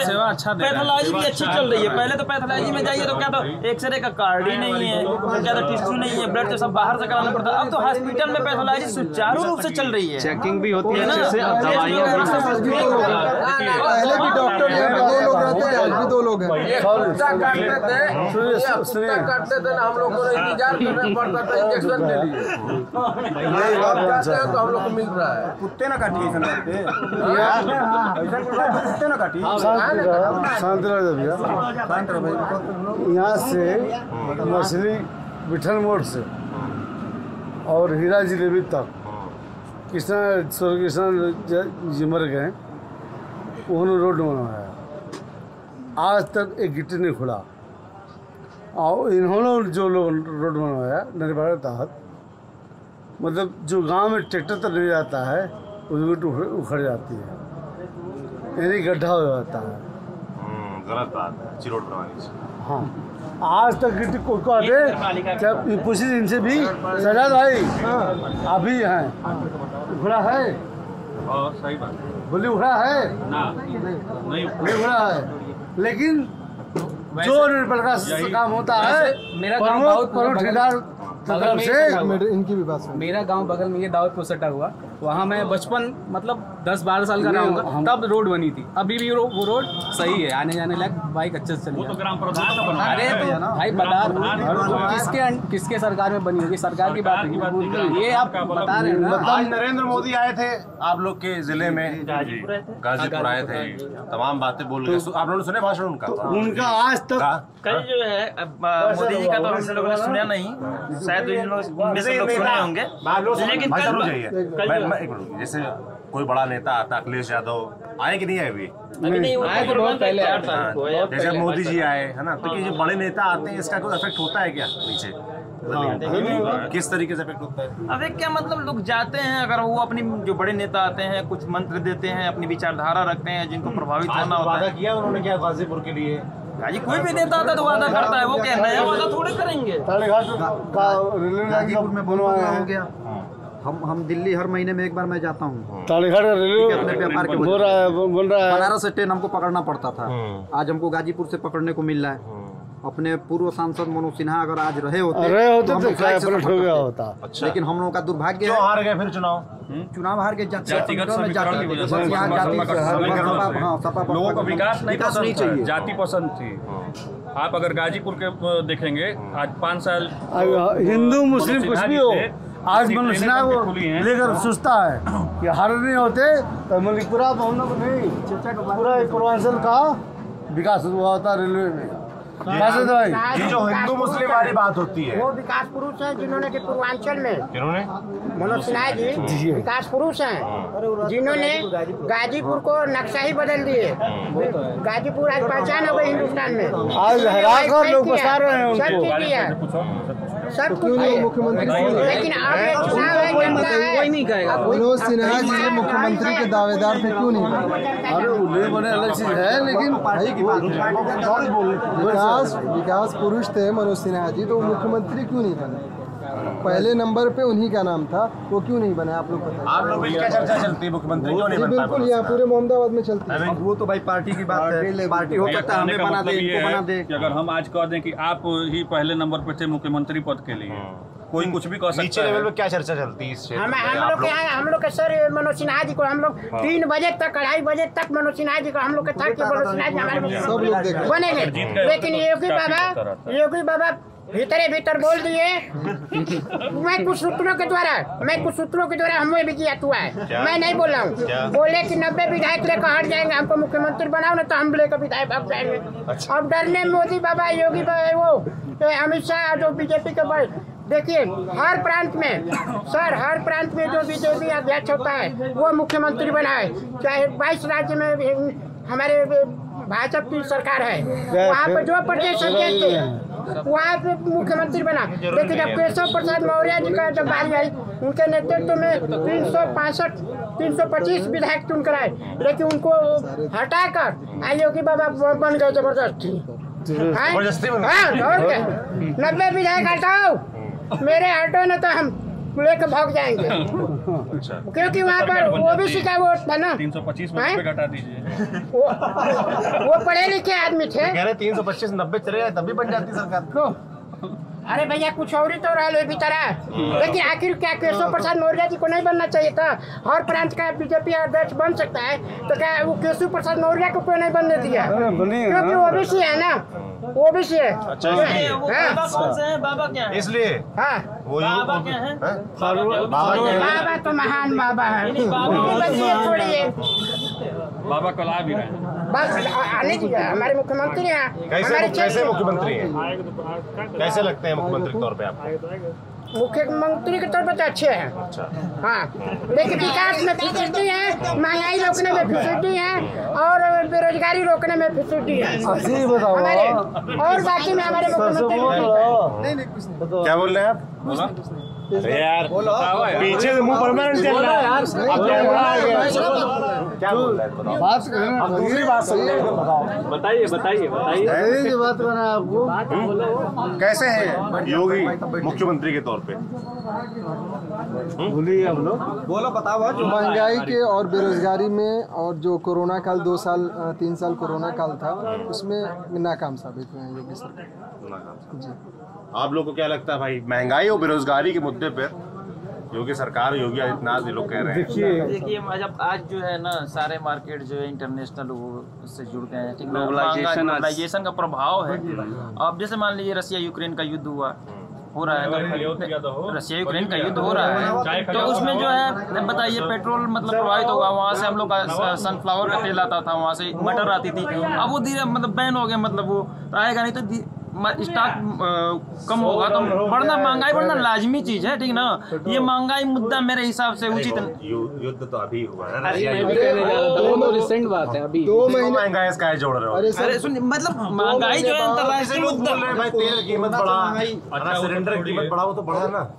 पैथोलॉजी भी अच्छी चल रही है। पहले तो पैथोलॉजी में जाइए तो क्या तो एक्सरे का कार्ड ही नहीं है, क्या तो टिश्यू नहीं है, ब्लड तो सब बाहर से कराना पड़ता है। अब तो हॉस्पिटल में पैथोलॉजी सुचारू रूप से चल रही है, चेकिंग भी होती है ना। पहले भी डॉक्टर 2 लोग रहते हैं, आज भी 2 लोग हैं। काटते थे ना हम लोग को इंतजार करना पड़ता था इंजेक्शन के लिए। तो हम लोग को मिल रहा है। कुत्ते ना काटिए कुत्ते ना काटिए। शांत रहो भैया, शांत रहो भाई। यहाँ से मछली विठल मोड़ से और हीरा जिलेबी तक कृष्णा जी मर गए, उन्होंने रोड बनवाया, आज तक एक गिट्टी नहीं खुला। और इन्होंने जो लोग रोड बनवाया निर्भर तहत, मतलब जो गांव में ट्रैक्टर तक नहीं जाता है उसको उखड़ जाती है, यानी गड्ढा हो जाता है। गलत बात है, अच्छी रोड बनवानी चाहिए। हाँ, आज तक गिट्टी को कहते जब पूछी इनसे भी सजा भाई अभी हैं उखड़ा है, सही बात बोली उखड़ा है ना, नहीं उखड़ा है, लेकिन जो निर्भर का काम होता है मेरा गाँव बहुत इनकी भी बात सुन। मेरा गांव बगल में ये दाऊदपुर सटा हुआ, वहाँ मैं बचपन मतलब 10-12 साल का रहूँगा तब रोड बनी थी। अभी भी वो रोड सही है, आने जाने लायक बाइक अच्छे से चल रहा है। अरे तो भाई बता किसके सरकार में बनी होगी, सरकार की बात है ये आप बता रहे हैं ना। आज नरेंद्र मोदी आए थे आप लोग के जिले में, गाजीपुर आए थे, तमाम बातें बोल रहे। आप लोगों ने सुने भाषण उनका आज तक कल जो है मोदी जी का तो हम लोगों ने सुना नहीं, शायद लोग सुने होंगे, लेकिन जैसे कोई बड़ा नेता आता, अखिलेश यादव आए कि नहीं आए अभी? आए तो बहुत पहले। जैसे मोदी जी आए है ना, तो जो बड़े नेता आते हैं इसका कोई इफेक्ट होता है क्या नीचे? किस तरीके से इफेक्ट होता है? अब क्या मतलब लोग जाते हैं, अगर वो अपनी जो बड़े नेता आते हैं कुछ मंत्र देते हैं, अपनी विचारधारा रखते हैं जिनको प्रभावित होना होता है। किया उन्होंने क्या गाजीपुर के लिए? गाजी कोई भी नेता आता है तो वादा करता है, वो क्या नया वादा थोड़े करेंगे। गाजीपुर में बनवाया हो गया, हम दिल्ली हर महीने में एक बार मैं जाता हूँ। तालीघाट का रेलवे अपने व्यापार के बन रहा है। बनारस से ट्रेन हमको पकड़ना पड़ता था, आज हमको गाजीपुर से पकड़ने को मिल रहा है। अपने पूर्व सांसद मनोज सिन्हा अगर आज रहे होते तो हो गया होता। अच्छा। लेकिन हम लोगों का दुर्भाग्य क्यों हार गए फिर चुनाव हार के लोगों को विकास नहीं चाहिए, जाति पसंद थी। आप अगर गाजीपुर के देखेंगे आज 5 साल हिंदू मुस्लिम कुछ भी हो, आज मनोज सिन्हा को लेकर सोचता है कि हार नहीं होते तो मलिकपुरा नहीं पूरा पूर्वांचल का विकास हुआ होता रेलवे में। ये जो हिंदू मुस्लिम वाली बात होती है, वो विकास पुरुष है जिन्होंने कि पूर्वांचल में मनोज सिन्हा जी विकास पुरुष हैं जिन्होंने गाजीपुर को नक्शा ही बदल दिए। गाजीपुर आज पहचान हो गई हिंदुस्तान में, आज हराकर लोग बसा रहे हैं उनको। सब कुछ मुख्यमंत्री, लेकिन अब ये चुनाव है, कोई नहीं कहेगा मनोज सिन्हा जी मुख्यमंत्री के दावेदार थे, क्यों नहीं? अरे उन्हें बने अलग चीज है, लेकिन विकास पुरुष थे मनोज सिन्हा जी, तो मुख्यमंत्री क्यों नहीं बने? पहले नंबर पे उन्हीं का नाम था, वो क्यों नहीं बने? आप लोग बताइए। आप लोग क्या चर्चा चलती है, मुख्यमंत्री क्यों नहीं बनता? बिल्कुल, यहाँ पूरे मोहम्मदाबाद में चलती है। वो तो भाई पार्टी की बात है, पार्टी हो सकता है हमें बना दे, इनको बना दे। अगर हम आज कह दें कि आप ही पहले नंबर पे थे मुख्यमंत्री पद के लिए, कोई कुछ भी कह नीचे सकता लेवल है। पे क्या चर्चा चलती है इस क्षेत्र हम में? हम आप लोग के यहाँ हम लोग के सर मनोज सिन्हा जी को हम लोग 3 बजे तक 2:30 बजे तक मनोज सिन्हा जी को हम लोग के था कि मनोज सिन्हा जी हमारे बनेंगे, लेकिन योगी बाबा भीतरे भीतर बोल दिए। मैं कुछ सूत्रों के द्वारा हमें भी किया हुआ है, मैं नहीं बोल रहा हूँ। बोले कि 90 विधायक लेकर हट जाएंगे, हमको मुख्यमंत्री बनाओ ना तो हम लेकर विधायक हट जाएंगे। अब डरने मोदी बाबा, योगी बाबा, वो अमित शाह जो बीजेपी के बड़े, देखिए हर प्रांत में सर, हर प्रांत में जो बीजेपी अध्यक्ष होता है वो मुख्यमंत्री बना है। चाहे 22 राज्य में हमारे भाजपा की सरकार है, वहाँ पर जो प्रदेश अध्यक्ष वहाँ पे मुख्यमंत्री बना। लेकिन जब केशव प्रसाद मौर्य जी का जब बारी आई, उनके नेतृत्व में 325 विधायक चुन कर आए, लेकिन उनको हटाकर योगी बाबा बन गए जबरदस्ती। और क्या 90 विधायक हटाओ, मेरे हटो न तो हम लेकर भाग जाएंगे। क्योंकि वहाँ पर ओबीसी का वोट था ना, 325 पे घटा दीजिए। वो पढ़े लिखे आदमी थे। कह रहे 325 90 चले जाए तभी बन जाती सरकार। अरे भैया कुछ और ही तो रहा भी तरह, लेकिन आखिर क्या केशव प्रसाद मौर्य जी को नहीं बनना चाहिए था? हर प्रांत का बीजेपी अध्यक्ष बन सकता है, तो क्या वो केशव प्रसाद मौर्य को क्यों नहीं बनने दिया? क्योंकि ओबीसी है ना, ओबीसी है। अच्छा, बाबा कौन से हैं? बाबा क्या है? इसलिए हाँ, वो बाबा क्या है? बाबा तो महान बाबा है, छोड़िए बाबा कल आ भी रहे हैं। बस आने दीजिए। हमारे मुख्यमंत्री हैं, कैसे मुख्यमंत्री हैं? कैसे लगते हैं मुख्यमंत्री के तौर पे आपको? मुख्यमंत्री के तौर पर तो अच्छे हैं। अच्छा, हाँ, लेकिन विकास में फिसड्डी है, महंगाई रोकने में फिसड्डी है, और बेरोजगारी रोकने में फिसड्डी है हमारे। और बाकी में हमारे मुख्यमंत्री क्या बोल रहे हैं आप? अरे यार पीछे से मुंह परमानेंट चल रहा है यार। क्या बोल रहे हैं? बात अब दूसरी बात सुन रहे हैं, बताइए बात बना आपको। कैसे है योगी मुख्यमंत्री के तौर पे? भूलिए हम लोग, बोलो बताओ। महंगाई के और बेरोजगारी में, और जो कोरोना काल 2 साल 3 साल कोरोना काल था, उसमें नाकाम साबित हुए हैं योगी सरकार जी। आप लोग को क्या लगता है भाई, महंगाई और बेरोजगारी के मुद्दे पर योगी सरकार, योगी आदित्यनाथ ये लोग कह रहे हैं? देखिए जब आज जो है ना सारे मार्केट जो है इंटरनेशनल उससे जुड़ गए हैं, ठीक है, ग्लोबलाइजेशन का प्रभाव है। अब जैसे मान लीजिए रसिया यूक्रेन का युद्ध हो रहा है, रसिया यूक्रेन का युद्ध हो रहा है, तो उसमें जो है बताइए पेट्रोल मतलब प्रभावित होगा। वहाँ से हम लोग का सनफ्लावर का तेल आता था, वहाँ से मटर आती थी, अब वो धीरे मतलब बैन हो गया, मतलब वो आएगा नहीं, तो स्टॉक कम होगा तो बढ़ना, महंगाई बढ़ना लाजमी चीज है, ठीक ना। ये महंगाई मुद्दा मेरे हिसाब से उचित युद्ध तो अभी हुआ है, रिसेंट बात है। अभी 2 महीने महंगाई इसका जोड़ रहे हो। अरे सुन, मतलब महंगाई जो है अंतर्राष्ट्रीय मुद्दा। भाई तेल की कीमत बढ़ा, सिलेंडर की कीमत बढ़ा, वो तो बढ़ा ना,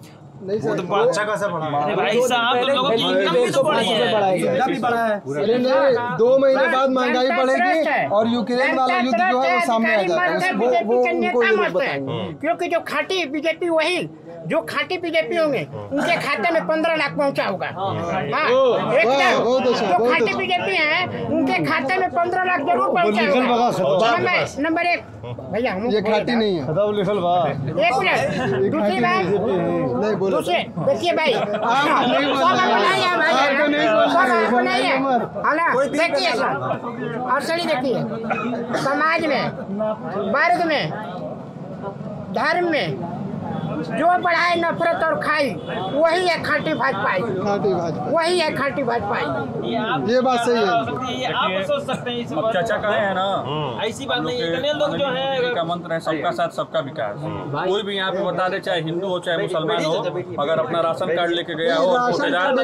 नहीं वो तो अच्छा खासा बढ़ा। भाई साहब तो लोगों की इनकम भी तो बढ़ी है। अरे नहीं, 2 महीने बाद महंगाई बढ़ेगी और यूक्रेन वाला युद्ध जो है वो सामने आ जाता है, वो उनको ये लोग बताएंगे। क्योंकि जो खाटी बीजेपी, वही जो खाटी बीजेपी होंगे उनके खाते में 15 लाख पहुंचा होगा। जो खाटी बीजेपी है उनके खाते में 15 लाख जरूर पहुंचा होगा। नंबर 1 भैया, ये खाटी नहीं है। एक मिनट, दूसरी बात, दूसरे देखिए भाई, देखिए और सही देखिए, समाज में, वर्ग में, धर्म में जो बढ़ाए नफरत और खाई, वही है खाटी भाजपाई, वही है खाटी भाजपाई। ये बात सही है। ये आप सोच सकते हैं, अब चाचा कहे हैं ना, ऐसी बात नहीं है। इतने लोग जो है का मंत्र है सबका साथ सबका विकास। कोई भी यहाँ पे बता दे, चाहे हिंदू हो चाहे मुसलमान हो, अगर अपना राशन कार्ड लेके गया हो, ठेकेदार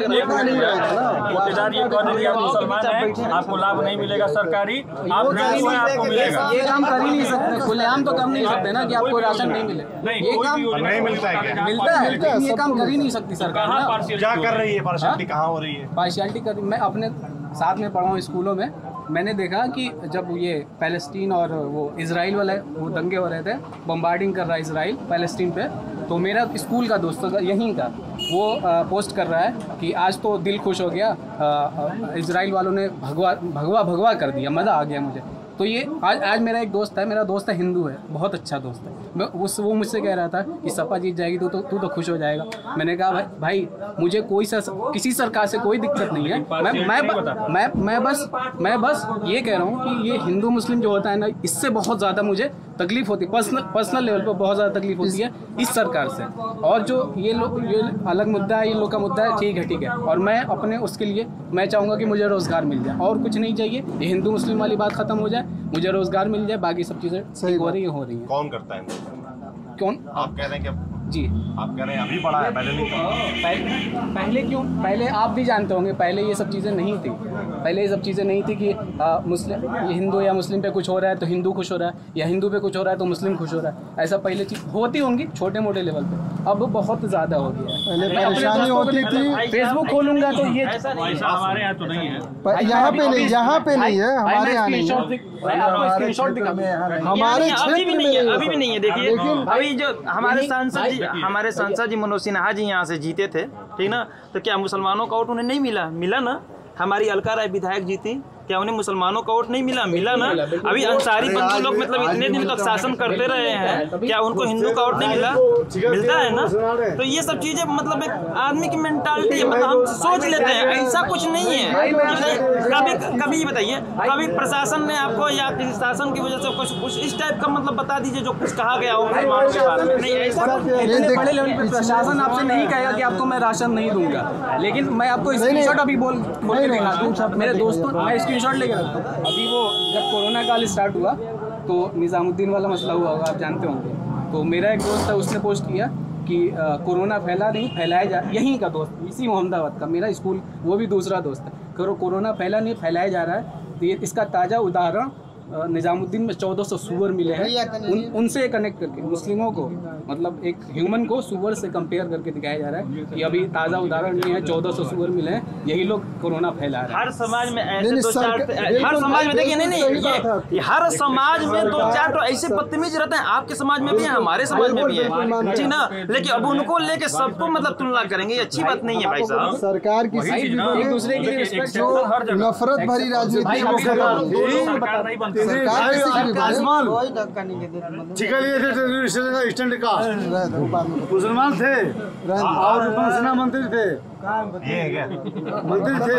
ये कह दे कि आप मुसलमान हैं, आपको लाभ नहीं मिलेगा सरकारी, आप हिंदू हैं आपको मिलेगा। ये काम कर ही नहीं सकते, खुलेआम तो कर नहीं सकते ना कि आपको राशन नहीं मिले। नहीं, कोई भी नहीं मिलता है क्या? मिलता है, लेकिन ये काम कर ही नहीं सकती सरकार ना। क्या कर रही है? पार्शियलिटी कहाँ हो रही है? पार्शियलिटी कर, मैं अपने साथ में पढ़ा हूँ स्कूलों में, मैंने देखा कि जब ये पैलेस्टीन और वो इजराइल वाले वो दंगे हो रहे थे, बम्बार्डिंग कर रहा है इजराइल पैलेस्टीन पे, तो मेरा स्कूल का दोस्त यहीं का वो पोस्ट कर रहा है कि आज तो दिल खुश हो गया, इजराइल वालों ने भगवा कर दिया, मज़ा आ गया मुझे। तो ये आज मेरा एक दोस्त है, मेरा दोस्त है हिंदू है, बहुत अच्छा दोस्त है। वो मुझसे कह रहा था कि सपा जीत जाएगी तू तो खुश हो जाएगा। मैंने कहा भाई मुझे किसी सरकार से कोई दिक्कत नहीं है। मैं बस ये कह रहा हूँ कि ये हिंदू मुस्लिम जो होता है ना, इससे बहुत ज़्यादा मुझे तकलीफ होती है, पर्सनल लेवल पर बहुत ज़्यादा तकलीफ होती है इस सरकार से। और जो ये अलग मुद्दा है, ये लोग का मुद्दा है, ठीक है। और मैं अपने उसके लिए मैं चाहूँगा कि मुझे रोज़गार मिल जाए, और कुछ नहीं चाहिए। ये हिंदू मुस्लिम वाली बात ख़त्म हो जाए, मुझे रोज़गार मिल जाए, बाकी सब चीज़ें सही हो रही है। कौन करता है? कौन? आप कह रहे हैं कि जी आप कह रहे हैं अभी बढ़ा है, पहले नहीं था। पहले क्यों? पहले आप भी जानते होंगे, पहले ये सब चीज़ें नहीं थी। पहले ये सब चीज़ें नहीं थी कि मुस्लिम ये हिंदू या मुस्लिम पे कुछ हो रहा है तो हिंदू खुश हो रहा है, या हिंदू पे कुछ हो रहा है तो मुस्लिम खुश हो रहा है। ऐसा पहले चीज़ होती होंगी छोटे मोटे लेवल पे, अब बहुत ज़्यादा हो गया है। पहले परेशानी होती थी, फेसबुक खोलूंगा तो ये हमारे यहाँ तो नहीं है, यहाँ पे नहीं है, हमारे यहाँ नहीं है, हमारे अभी भी नहीं है। देखिए अभी जो हमारे सांसद जी मनोज सिन्हा जी यहाँ से जीते थे, ठीक ना, तो क्या मुसलमानों का वोट उन्हें नहीं मिला ना। हमारी अलका राय विधायक जीती, क्या उन्हें मुसलमानों का वोट नहीं मिला ना। अभी अंसारी बंधु लोग मतलब इतने दिन तक शासन करते रहे हैं, क्या उनको हिंदू का वोट नहीं मिलता है ना। तो ये सब चीजें मतलब एक आदमी की मेंटालिटी है, मतलब हम सोच लेते हैं, ऐसा कुछ नहीं है। कभी ये बताइए, कभी प्रशासन ने आपको या किसी शासन की वजह से कुछ इस टाइप का मतलब बता दीजिए जो कुछ कहा गया हो मुसलमानों के बारे में? नहीं, ऐसा बड़े लेवल पे प्रशासन आपसे नहीं कहेगा कि आपको मैं राशन नहीं दूंगा, लेकिन मैं आपको स्क्रीनशॉट अभी बोल के दिखा दूं। मेरे दोस्तों, मैं स्क्रीनशॉट लेके रखता हूँ। अभी वो जब कोरोना काल स्टार्ट हुआ तो निज़ामुद्दीन वाला मसला हुआ होगा, आप जानते होंगे। तो मेरा एक दोस्त है, उसने पोस्ट किया कि कोरोना फैलाया जा, यहीं का दोस्त, इसी मोहम्मदाबाद का, मेरा स्कूल वो भी दूसरा दोस्त है। कोरोना फैलाया जा रहा है। तो ये इसका ताज़ा उदाहरण निज़ामुद्दीन में 1400 सूअर मिले हैं, उनसे कनेक्ट करके मुस्लिमों को, मतलब एक ह्यूमन को सूअर से कंपेयर करके दिखाया जा रहा है कि अभी ताज़ा उदाहरण नहीं है, 1400 सूअर मिले हैं, यही लोग कोरोना फैला रहे हैं। हर समाज में ऐसे दो चार, हर समाज में देखिए नहीं, हर समाज में दो चार तो ऐसे बदतमीज रहते हैं। आपके समाज में भी है, हमारे समाज में भी है, ठीक ना। लेकिन अब उनको लेके सबको मतलब तुलना करेंगे, ये अच्छी बात नहीं है भाई साहब। सरकार किसी एक दूसरे की रिस्पेक्ट, नफरत भरी राजनीति मुसलमान थे और सेना मंत्री थे, ये है क्या? मंत्री थे।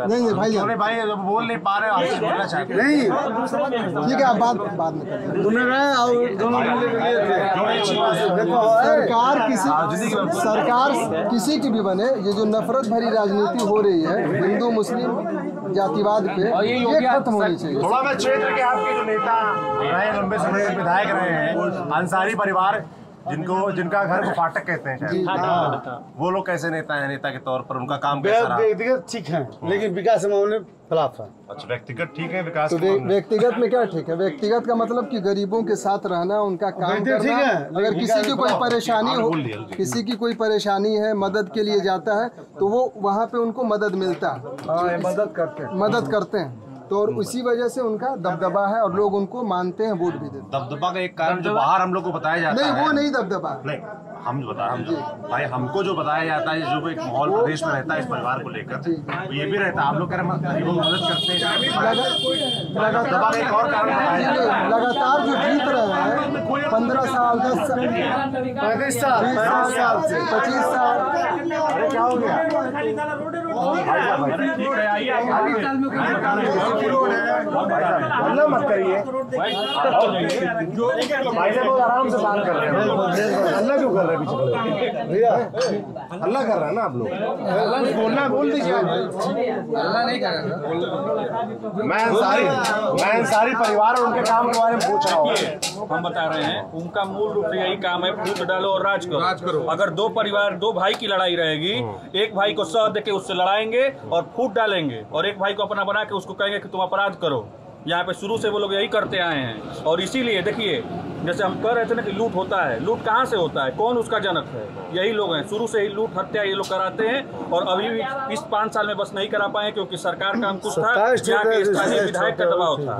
नहीं भाई बोल नहीं पा रहे, नहीं ठीक है, आप बाद में करें। दोनों रहे और दोनों सरकार किसी की भी बने, ये जो नफरत भरी राजनीति हो रही है हिंदू मुस्लिम जातिवाद पे, ये खत्म होनी चाहिए। थोड़ा मैं क्षेत्र के आपके जो नेता रहे, लंबे समय से विधायक रहे हैं, अंसारी परिवार जिनका घर को फाटक कहते हैं शायद, वो लोग कैसे नेता हैं? नेता के तौर पर उनका काम कैसा रहा? व्यक्तिगत ठीक है, लेकिन विकास मामले खिलाफ है। अच्छा, व्यक्तिगत ठीक है, विकास तो व्यक्तिगत में क्या ठीक है? व्यक्तिगत का मतलब कि गरीबों के साथ रहना, उनका काम करना। अगर किसी की कोई परेशानी हो, किसी की कोई परेशानी है, मदद के लिए जाता है तो वो वहाँ पे उनको मदद मिलता है, मदद करते हैं। तो और उसी वजह से उनका दबदबा है और लोग उनको मानते हैं, वोट भी देते हैं। दबदबा का एक कारण जो बाहर हम लोग को बताया जाता है, नहीं वो नहीं दबदबा, नहीं हम भाई हमको जो बताया जाता है, जो एक माहौल प्रदेश में रहता है इस परिवार को लेकर, तो ये भी रहता है। आप लोग कह रहे हैं मदद करते हैं, लगातार जो जीत रहे हैं 15 साल 10 साल 35 साल 20 साल से 25 साल, अरे क्या हो गया? मत करिए भाई साहब, आराम से बात कर रहे हैं। अल्लाह क्यों कर रहे हैं पीछे भैया? अल्लाह कर रहा है ना आप लोग, बोलना बोल दीजिए। अल्लाह नहीं कर रहा। मैं अंसारी परिवार और उनके काम के बारे में पूछ रहा हूँ। हम बता रहे हैं, उनका मूल रूप से यही काम है, फूट डालो और राज करो। अगर दो भाई की लड़ाई रहेगी, एक भाई को सह देके उससे लड़ाएंगे और फूट डालेंगे, और एक भाई को अपना बना के उसको कहेंगे कि तुम अपराध करो। यहाँ पे शुरू से वो लोग यही करते आए हैं, और इसीलिए देखिए, जैसे हम कह रहे थे ना कि लूट होता है, लूट कहाँ से होता है, कौन उसका जनक है? यही लोग हैं। शुरू से ही लूट हत्या ये लोग कराते हैं, और अभी भी इस 5 साल में बस नहीं करा पाए क्योंकि सरकार का अंकुश था, यहाँ के स्थानीय विधायक का दबाव था,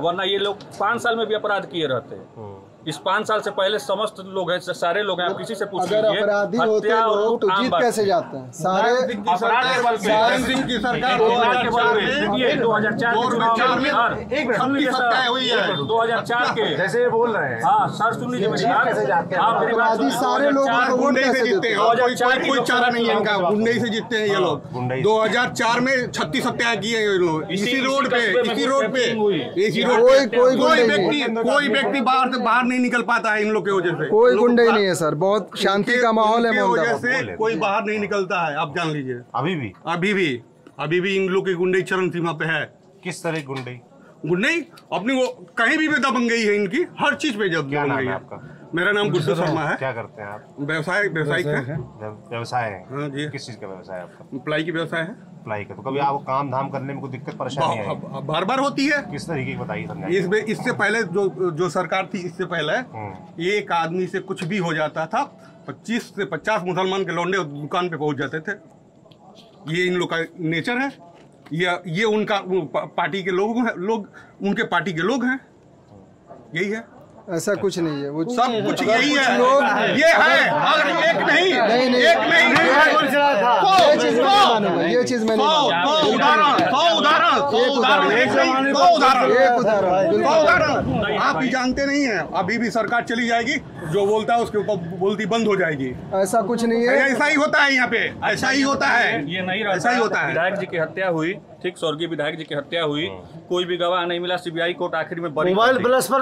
वरना ये लोग 5 साल में भी अपराध किए रहते हैं। इस 5 साल से पहले समस्त लोग हैं, सारे लोग हैं, आप किसी से पूछ अगर लीजिए, अपराधी होते हत्या और लोग तो आम जीत बात कैसे है। जाते हैं? सारे अपराध के बल पे। सिंह की सरकार 2004 के चुनाव में 2004 के जैसे ये बोल रहे हैं। हाँ सर सुन लीजिए मेरी बात। कैसे जाते हैं? आप मेरी बात अपराधी सारे लोग उनको वोट कैसे देते हैं? कोई चारा नहीं है इनका, गुंडई से जीतते हैं ये लोग। 2004 में 36 हत्याएं की है ये लोग, इसी रोड पे, इसी रोड पे, इसी रोड पे। कोई व्यक्ति बाहर नहीं निकल पाता है इन लोग की वजह से। कोई गुंडे ही नहीं है सर, बहुत शांति का माहौल है वजह मोहम्मदाबाद। से कोई बाहर नहीं निकलता है, आप जान लीजिए। अभी भी इन लोग की गुंडई चरम सीमा पे है। किस तरह गुंडई? गुंडई अपनी वो कहीं भी दबंग गई है इनकी, हर चीज पे जब क्या दबंग नाम गई है है। आपका? मेरा नाम गुड्डू शर्मा है। क्या करते हैं आप? व्यवसायिक है, व्यवसाय है। हाँ जी। किस चीज का व्यवसाय है आपका? प्लाई की व्यवसाय है। प्लाई का। तो कभी आपको काम धाम करने में कोई दिक्कत परेशानी आई? बार बार होती है। किस तरीके की बताइए, समझाइए। इससे पहले जो सरकार थी, इससे पहले एक आदमी से कुछ भी हो जाता था, 25 से 50 मुसलमान के लौंडे दुकान पे पहुंच जाते थे। ये इन लोग का नेचर है। ये उनका पार्टी के लोग उनके पार्टी के लोग हैं। यही है, ऐसा कुछ नहीं है। वो सब कुछ यही है। ये है, अगर एक नहीं, ये चीज मैंने उदाहरण आप भी जानते नहीं है। अभी भी सरकार चली जाएगी, जो बोलता है उसके ऊपर बोलती बंद हो जाएगी। ऐसा कुछ नहीं है। ऐसा ही होता है यहाँ पे, ऐसा ही होता है। ये नहीं ऐसा ही होता है। विधायक जी की हत्या हुई, ठीक, स्वर्गीय विधायक जी की हत्या हुई, कोई भी गवाह नहीं मिला। सीबीआई कोर्ट आखिर में बरी मोबाइल प्लस पर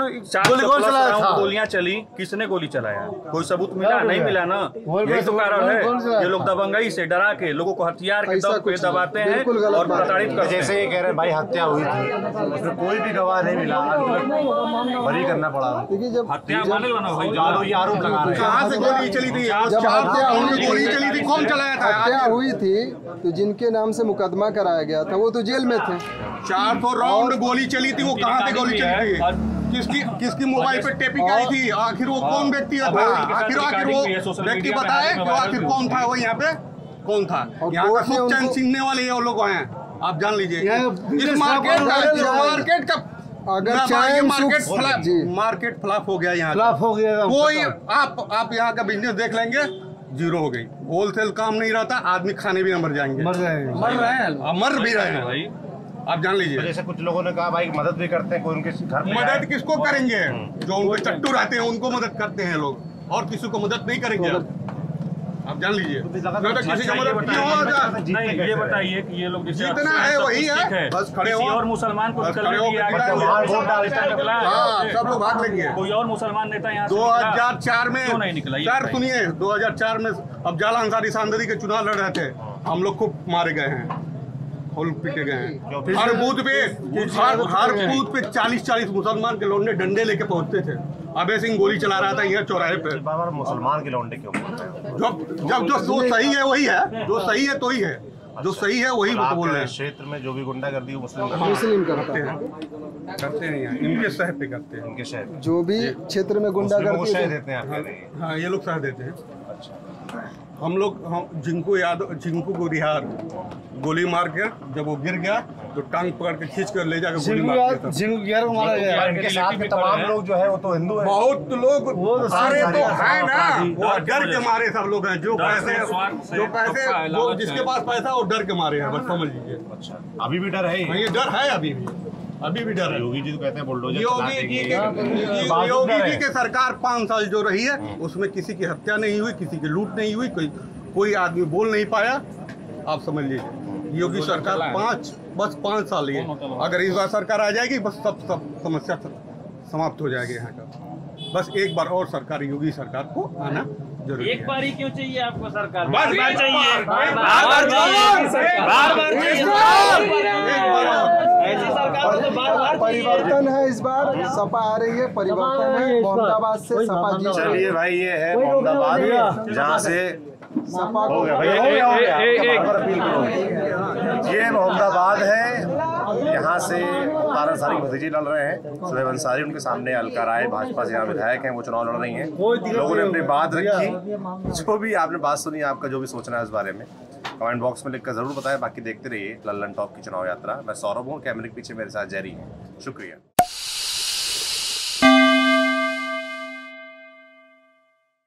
गोलियां चली, किसने गोली चलाया? कोई सबूत मिला? नहीं मिला ना। यही तो कारण है, ये लोग दबंगई से डरा के लोगों को हथियार के दम पे दबाते हैं और प्रताड़ित करते हैं। जैसे ये कह रहे हैं भाई हत्या हुई थी, उसमें कोई भी गवाह नहीं मिला, बरी करना पड़ा। देखिए जब हत्या माने बना भाई, ये आरोप लगा रहे हैं। कहाँ से गोली चली थी? जब गोली चली थी, कौन चलाया था? हत्या हुई थी तो जिनके नाम से मुकदमा कराया गया था वो तो जेल में थे। 400 राउंड गोली चली थी, वो कहाँ से गोली चली थी? किसकी मोबाइल पे टेपिंग आई थी? आखिर वो कौन व्यक्ति था? आखिर वो व्यक्ति बताए कि आखिर कौन था? वो यहाँ पे कौन था? यहाँ का सुख चैन छीनने वाले ये लोग हैं, आप जान लीजिए। इस मार्केट का अगर मार्केट फ्लॉप हो गया, यहाँ फ्लॉप हो गया। कोई आप यहाँ का बिजनेस देख लेंगे, जीरो हो गई। होलसेल काम नहीं रहता, आदमी खाने भी न मर जाएंगे, मर भी रहे हैं भाई, आप जान लीजिए। जैसे कुछ लोगों ने कहा भाई मदद भी करते हैं, कोई उनके घर पे मदद किसको करेंगे? जो उनके चट्टू रहते हैं उनको मदद करते हैं लोग, और किसी को मदद नहीं करेंगे। आप जान लीजिए। किसी का मदद नहीं, ये बताइए कि ये लोग जितना है वही है, बस खड़े हो और मुसलमान को सब लोग भाग लेंगे। कोई और मुसलमान नेता यहाँ 2004 में क्यों नहीं निकला? सर सुनिए, 2004 में अफजाल अंसारी सांदरी के चुनाव लड़ रहे थे, हम लोग खूब मारे गए हैं, खोल पीटे गए हैं। हर बूथ पे 40-40 मुसलमान के लौंडे डंडे लेके पहुंचते थे। अभय सिंह गोली चला रहा था यहाँ चौराहे पे। मुसलमान के लौंडे क्यों? जब जो सही है वही है, जो सही है तो ही है, जो सही है वही बोल रहे हैं। क्षेत्र में जो भी गुंडागर्दी मुस्लिम करते हैं, इनके शहर पे करते हैं, इनके शहर जो भी क्षेत्र में गुंडागर्दी देते हैं। हाँ, ये लोग सह देते हैं। हम जिनको को रिहार गोली मार के जब वो गिर गया तो टांग पकड़ के खींच कर ले जाकर गोली मार दिया। इनके साथ में तमाम लोग जो है वो तो हिंदू हैं। बहुत लोग सारे तो है ना, वो डर के मारे सब लोग हैं। जो पैसे जिसके पास पैसा वो डर के मारे हैं, बस समझ लीजिए। अच्छा, अभी भी डर है? ये डर है, अभी भी डर है। योगी जी तो कहते हैं बुलडोजर योगी जी की सरकार 5 साल जो रही है उसमें किसी की हत्या नहीं हुई, किसी की लूट नहीं हुई, कोई आदमी बोल नहीं पाया, आप समझ लीजिए। योगी सरकार 5 साल ही है। अगर इस बार सरकार आ जाएगी बस सब समस्या समाप्त हो जाएगी यहाँ का। बस एक बार और सरकार, योगी सरकार को आना जरूरी है। एक बार ही क्यों चाहिए आपको सरकार? बार बार चाहिए, ऐसी सरकार तो बार परिवर्तन है। इस बार सपा आ रही है, परिवर्तन है। मोहम्मदाबाद से सपा जीत। चलिए भाई, ये है मोहम्मदाबाद जहाँ से सपा हो गया भाई। ये मोहम्मदाबाद है, यहाँ से तार अंसारी के भतीजे लड़ रहे हैं, सुहेब अंसारी, उनके सामने अलका राय भाजपा से यहाँ विधायक हैं, वो चुनाव लड़ रही हैं। लोगों ने अपनी बात रखी, जो भी आपने बात सुनी, आपका जो भी सोचना है इस बारे में कमेंट बॉक्स में लिखकर जरूर बताएं। बाकी देखते रहिए लल्लन टॉप की चुनाव यात्रा। मैं सौरभ हूँ, कैमरे के पीछे मेरे साथ जेरी है। शुक्रिया।